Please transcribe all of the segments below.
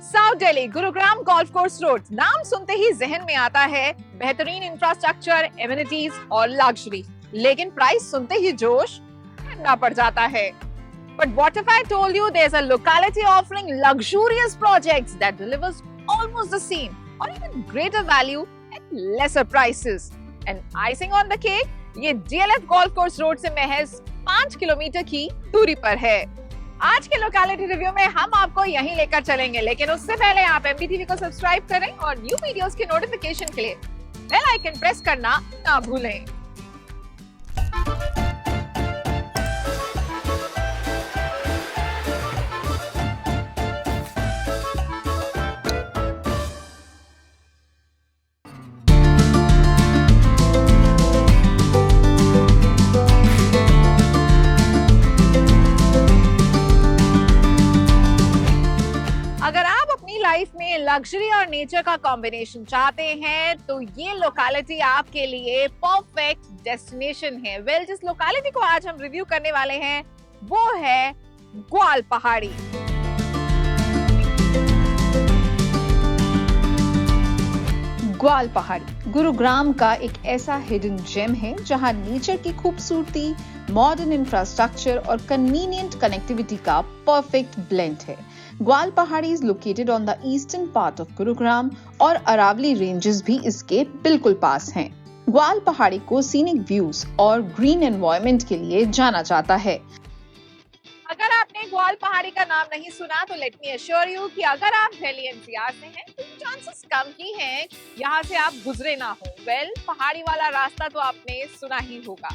South Delhi Gurugram golf course road, नाम सुनते ही जहन में आता है बेहतरीन इंफ्रास्ट्रक्चर, एमिनिटीज और लग्जरी, लेकिन प्राइस सुनते ही जोश ठंडा पड़ जाता है। But what if I told you there's a locality offering luxurious projects that delivers almost the same or even greater value at lesser prices? And icing on the cake, ये DLF Golf Course Road से महज 5 kilometre की दूरी पर है। आज के locality review में हम आपको यहीं लेकर चलेंगे, लेकिन उससे पहले आप MBTV को सब्सक्राइब करें और न्यू वीडियोस के नोटिफिकेशन के लिए बेल आइकन प्रेस करना ना भूलें। अगर आप अपनी लाइफ में लग्जरी और नेचर का कॉम्बिनेशन चाहते हैं तो ये लोकेलिटी आपके लिए परफेक्ट डेस्टिनेशन है। जिस लोकेलिटी को आज हम रिव्यू करने वाले हैं वो है ग्वाल पहाड़ी। ग्वाल पहाड़ी गुरुग्राम का एक ऐसा हिडन जेम है जहां नेचर की खूबसूरती, मॉडर्न इंफ्रास्ट्रक्चर और कन्वीनियंट कनेक्टिविटी का परफेक्ट ब्लेंड है। ग्वाल पहाड़ी is located on the eastern part of Gurugram और अरावली रेंजेस भी इसके बिल्कुल पास हैं। ग्वाल पहाड़ी को सीनिक व्यूज और ग्रीन एनवायरनमेंट के लिए जाना जाता है। अगर आपने ग्वाल पहाड़ी का नाम नहीं सुना तो लेट मी अश्योर यू कि अगर आप दिल्ली NCR से हैं तो चांसेस कम ही हैं यहाँ से आप गुजरे ना हो। पहाड़ी वाला रास्ता तो आपने सुना ही होगा।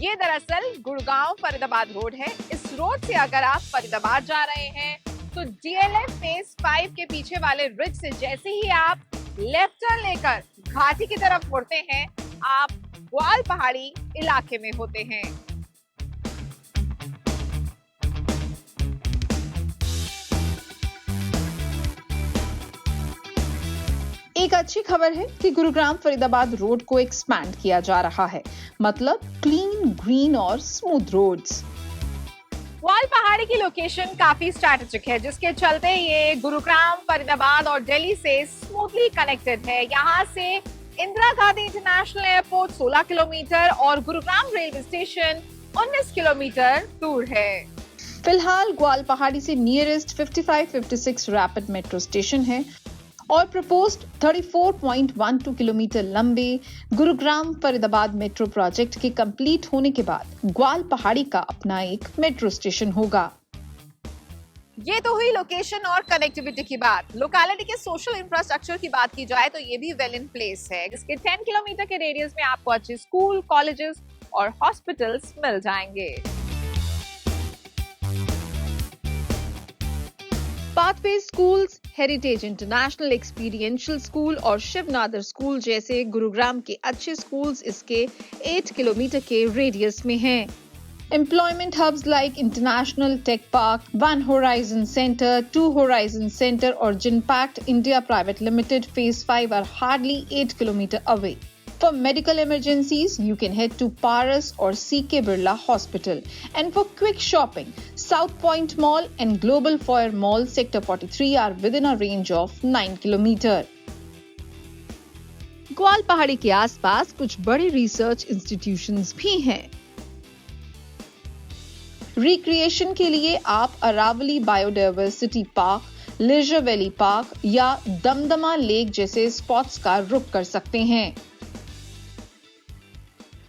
ये दरअसल गुड़गांव फरीदाबाद रोड है। इस रोड से अगर आप फरीदाबाद जा रहे हैं तो DLF फेज 5 के पीछे वाले रिज से जैसे ही आप लेफ्ट टर्न लेकर घाटी की तरफ मुड़ते हैं, आप ग्वाल पहाड़ी इलाके में होते हैं। एक अच्छी खबर है कि गुरुग्राम फरीदाबाद रोड को एक्सपैंड किया जा रहा है, मतलब क्लीन, ग्रीन और स्मूथ रोड्स। ग्वाल पहाड़ी की लोकेशन काफी स्ट्रैटेजिक है, जिसके चलते ये गुरुग्राम, फरीदाबाद और दिल्ली से स्मूथली कनेक्टेड है। यहाँ से Indira Gandhi international airport 16 kilometre और गुरुग्राम रेलवे स्टेशन 19 किलोमीटर दूर है। फिलहाल ग्वाल पहाड़ी से नियरेस्ट 55-56 रैपिड मेट्रो स्टेशन है और प्रपोज्ड 34.12 किलोमीटर लंबे गुरुग्राम फरीदाबाद मेट्रो प्रोजेक्ट के कंप्लीट होने के बाद ग्वाल पहाड़ी का अपना एक मेट्रो स्टेशन होगा। ये तो हुई लोकेशन और कनेक्टिविटी की बात। लोकेलिटी के सोशल इंफ्रास्ट्रक्चर की बात की जाए तो ये भी वेल इन प्लेस है, जिसके 10 किलोमीटर के रेडियस में आपको अच्छे स्कूल, कॉलेजेस और हॉस्पिटल्स मिल जाएंगे। Pathway schools, heritage international experiential school और शिवनादर स्कूल जैसे गुरुग्राम के अच्छे स्कूल्स इसके 8 किलोमीटर के रेडियस में हैं। Employment hubs like international tech park, one horizon centre, two horizon centre और Genpact India private limited phase 5 are hardly 8 kilometre away. For medical emergencies, you can head to Paras or CK Birla Hospital. And for quick shopping, South Point Mall and Global Foyer Mall, Sector 43 are within a range of 9 kilometer. ग्वाल पहाड़ी के आसपास कुछ बड़े research institutions भी हैं। Recreation के लिए आप Aravali biodiversity park, leisure valley park या दमदमा लेक जैसे स्पॉट्स का रुख कर सकते हैं।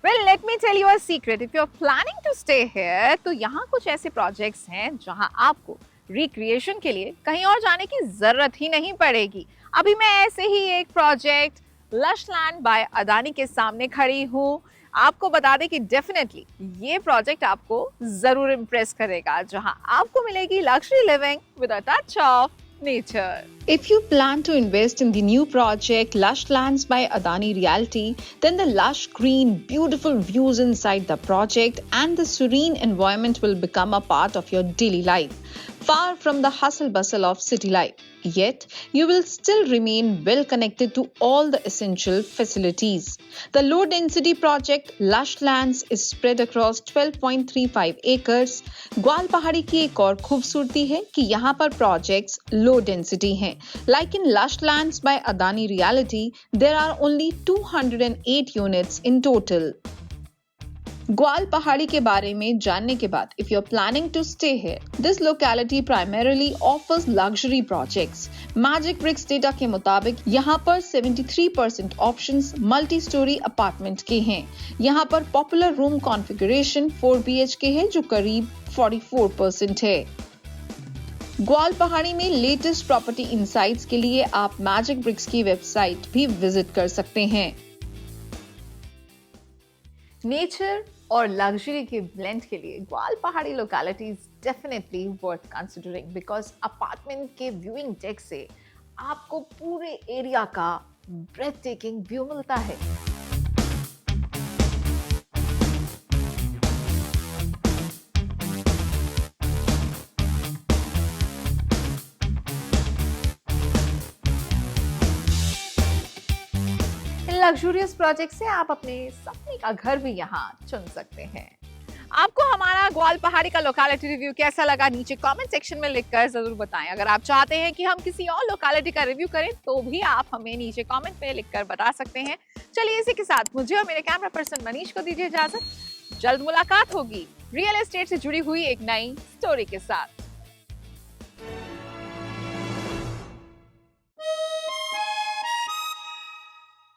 Well, let me tell you a secret. If you're planning to stay here, तो यहाँ कुछ ऐसे प्रोजेक्ट्स हैं जहाँ आपको रिक्रिएशन के लिए कहीं और जाने की जरूरत ही नहीं पड़ेगी। अभी मैं ऐसे ही एक project lush land by Adani के सामने खड़ी हूँ। आपको बता दें कि डेफिनेटली ये प्रोजेक्ट आपको जरूर इम्प्रेस करेगा, जहाँ आपको मिलेगी luxury living with a touch of nature. If you plan to invest in the new project Lush Lands by Adani Realty, then the lush green, beautiful views inside the project and the serene environment will become a part of your daily life. far from the hustle bustle of city life. Yet, you will still remain well connected to all the essential facilities. The low density project Lush Lands is spread across 12.35 acres. ग्वाल पहाड़ी की एक और खूबसूरती है कि यहाँ पर प्रोजेक्ट्स लो डेंसिटी हैं. Like in Lush Lands by Adani Realty, there are only 208 units in total. ग्वाल पहाड़ी के बारे में जानने के बाद, if you're planning to stay here, this locality primarily offers luxury projects. Magic Bricks data के मुताबिक यहाँ पर 73% options multi-story apartment के हैं. यहाँ पर popular room configuration 4 BHK है जो करीब 44% है. ग्वाल पहाड़ी में लेटेस्ट प्रॉपर्टी इनसाइट्स के लिए आप मैजिक ब्रिक्स की वेबसाइट भी विजिट कर सकते हैं. नेचर और लग्जरी के ब्लेंड के लिए ग्वाल पहाड़ी locality is definitely worth considering because apartment के व्यूइंग डेक से आपको पूरे एरिया का ब्रेथ टेकिंग व्यू मिलता है. लग्जूरियस प्रोजेक्ट से आप अपने सपने का घर भी यहाँ चुन सकते हैं. आपको हमारा ग्वाल पहाड़ी का लोकेलिटी रिव्यू कैसा लगा नीचे कमेंट सेक्शन में लिखकर जरूर बताएं. अगर आप चाहते हैं कि हम किसी और लोकेलिटी का रिव्यू करें तो भी आप हमें नीचे कमेंट में लिखकर बता सकते हैं. चलिए इसी के साथ मुझे और मेरे कैमरा पर्सन मनीष को दीजिए इजाजत. जल्द मुलाकात होगी रियल एस्टेट से जुड़ी हुई एक नई स्टोरी के साथ.